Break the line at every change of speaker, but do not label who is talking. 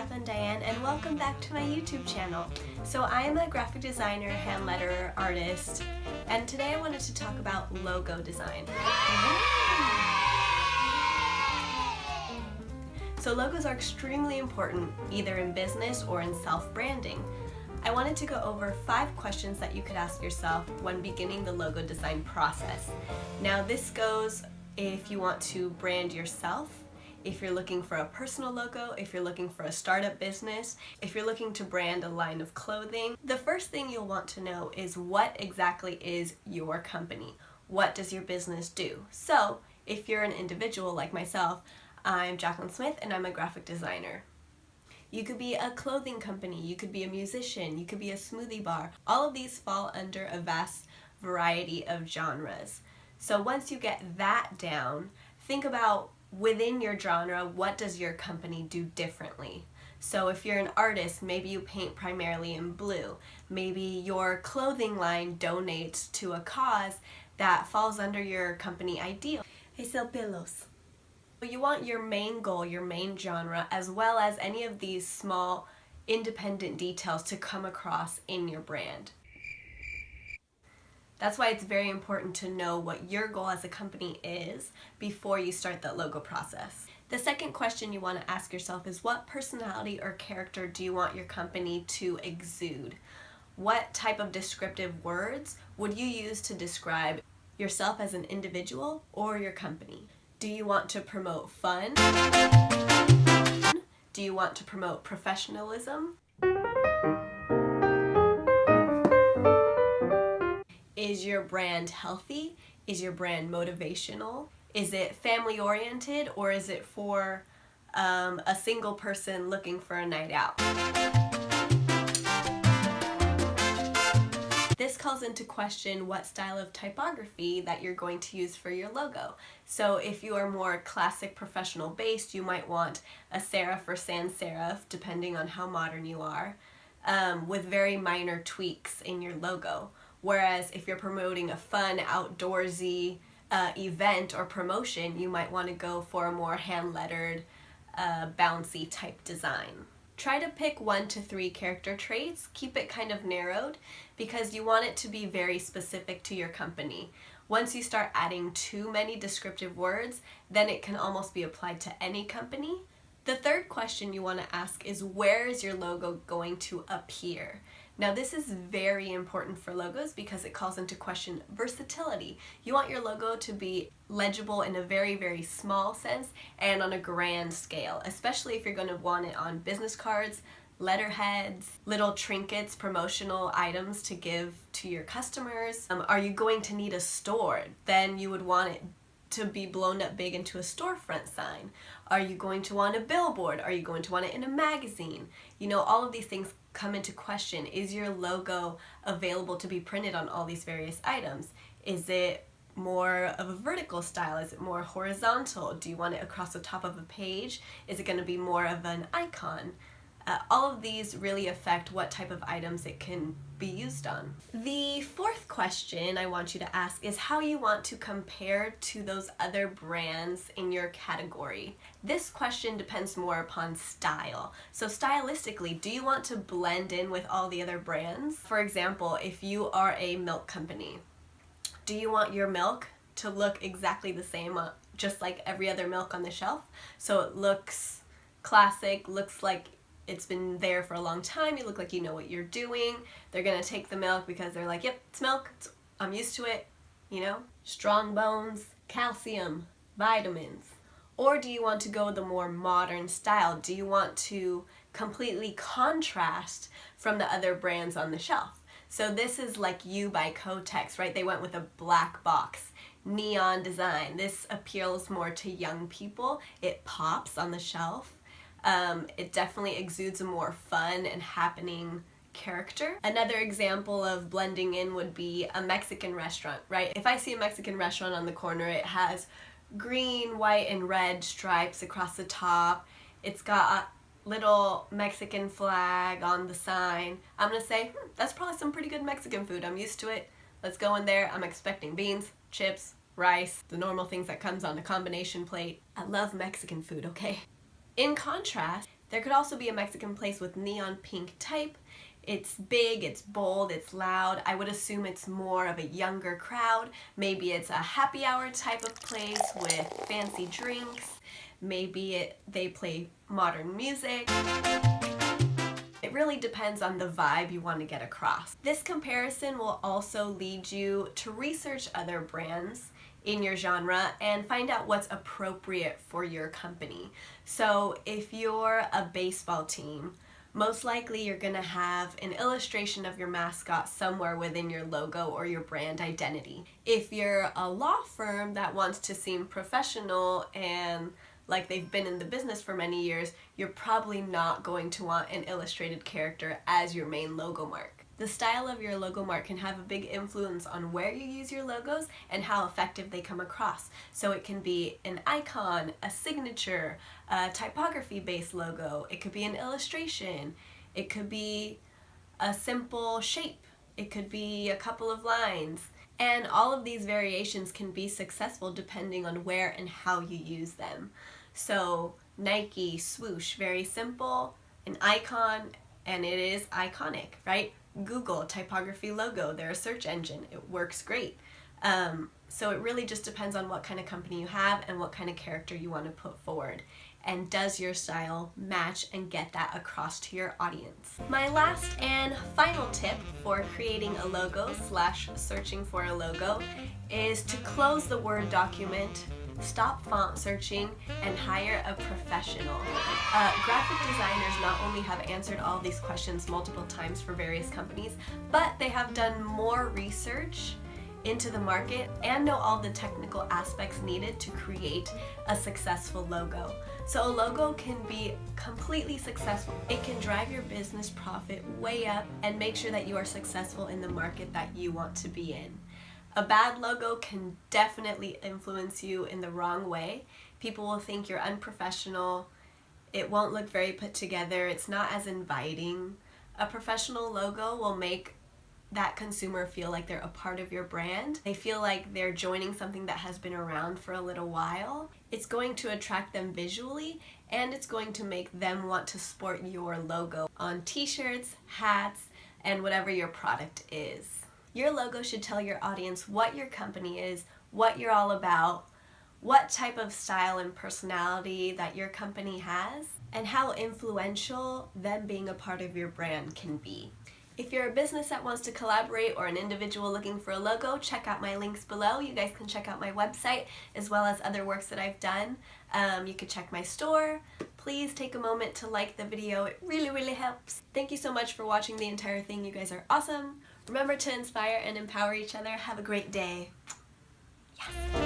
Jacqueline Diane, and welcome back to my YouTube channel. So I am a graphic designer, hand letterer, artist, and today I wanted to talk about logo design. So logos are extremely important either in business or in self-branding. I wanted to go over 5 questions that you could ask yourself when beginning the logo design process. Now this goes if you want to brand yourself, if you're looking for a personal logo, if you're looking for a startup business, if you're looking to brand a line of clothing. The first thing you'll want to know is what exactly is your company? What does your business do? So if you're an individual like myself, I'm Jacqueline Smith and I'm a graphic designer. You could be a clothing company, you could be a musician, you could be a smoothie bar. All of these fall under a vast variety of genres. So once you get that down, think about within your genre, what does your company do differently? So if you're an artist, maybe you paint primarily in blue. Maybe your clothing line donates to a cause that falls under your company ideal. I sell pillows. You want your main goal, your main genre, as well as any of these small independent details to come across in your brand. That's why it's very important to know what your goal as a company is before you start that logo process. The second question you want to ask yourself is what personality or character do you want your company to exude? What type of descriptive words would you use to describe yourself as an individual or your company? Do you want to promote fun? Do you want to promote professionalism? Is your brand healthy? Is your brand motivational? Is it family oriented, or is it for a single person looking for a night out? This calls into question what style of typography that you're going to use for your logo. So if you are more classic professional based, you might want a serif or sans serif, depending on how modern you are, with very minor tweaks in your logo. Whereas if you're promoting a fun, outdoorsy event or promotion, you might want to go for a more hand-lettered, bouncy type design. Try to pick 1 to 3 character traits. Keep it kind of narrowed because you want it to be very specific to your company. Once you start adding too many descriptive words, then it can almost be applied to any company. The third question you want to ask is where is your logo going to appear? Now this is very important for logos because it calls into question versatility. You want your logo to be legible in a very, very small sense and on a grand scale, especially if you're going to want it on business cards, letterheads, little trinkets, promotional items to give to your customers. Are you going to need a store? Then you would want it to be blown up big into a storefront sign. Are you going to want a billboard? Are you going to want it in a magazine? You know, all of these things come into question. Is your logo available to be printed on all these various items? Is it more of a vertical style? Is it more horizontal? Do you want it across the top of a page? Is it going to be more of an icon? All of these really affect what type of items it can be used on. The fourth question I want you to ask is how you want to compare to those other brands in your category. This question depends more upon style. So stylistically, do you want to blend in with all the other brands? For example, if you are a milk company, do you want your milk to look exactly the same, just like every other milk on the shelf? So it looks classic, looks like it's been there for a long time, you look like you know what you're doing. They're gonna take the milk because they're like, yep, it's milk, I'm used to it, you know? Strong bones, calcium, vitamins. Or do you want to go the more modern style? Do you want to completely contrast from the other brands on the shelf? So this is like You by Kotex, right? They went with a black box, neon design. This appeals more to young people. It pops on the shelf. It definitely exudes a more fun and happening character. Another example of blending in would be a Mexican restaurant, right? If I see a Mexican restaurant on the corner, it has green, white, and red stripes across the top. It's got a little Mexican flag on the sign. I'm gonna say, that's probably some pretty good Mexican food. I'm used to it. Let's go in there. I'm expecting beans, chips, rice, the normal things that comes on a combination plate. I love Mexican food, okay? In contrast, There could also be a Mexican place with neon pink type. It's big, it's bold, it's loud. I would assume it's more of a younger crowd. Maybe it's a happy hour type of place with fancy drinks. Maybe they play modern music. It really depends on the vibe you want to get across. This comparison will also lead you to research other brands in your genre and find out what's appropriate for your company. So if you're a baseball team, most likely you're going to have an illustration of your mascot somewhere within your logo or your brand identity. If you're a law firm that wants to seem professional and like they've been in the business for many years, you're probably not going to want an illustrated character as your main logo mark. The style of your logo mark can have a big influence on where you use your logos and how effective they come across. So it can be an icon, a signature, a typography-based logo. It could be an illustration. It could be a simple shape. It could be a couple of lines. And all of these variations can be successful depending on where and how you use them. So Nike, swoosh, very simple, an icon, and it is iconic, right? Google, typography logo, they're a search engine, it works great. So it really just depends on what kind of company you have and what kind of character you want to put forward. And does your style match and get that across to your audience? My last and final tip for creating a logo / searching for a logo is to close the Word document, stop font searching, and hire a professional. Graphic designers not only have answered all these questions multiple times for various companies, but they have done more research into the market and know all the technical aspects needed to create a successful logo. So a logo can be completely successful. It can drive your business profit way up and make sure that you are successful in the market that you want to be in. A bad logo can definitely influence you in the wrong way. People will think you're unprofessional. It won't look very put together. It's not as inviting. A professional logo will make that consumer feel like they're a part of your brand. They feel like they're joining something that has been around for a little while. It's going to attract them visually, and it's going to make them want to sport your logo on t-shirts, hats, and whatever your product is. Your logo should tell your audience what your company is, what you're all about, what type of style and personality that your company has, and how influential them being a part of your brand can be. If you're a business that wants to collaborate or an individual looking for a logo, check out my links below. You guys can check out my website as well as other works that I've done. You can check my store. Please take a moment to like the video. It really helps. Thank you so much for watching the entire thing. You guys are awesome. Remember to inspire and empower each other. Have a great day. Yes.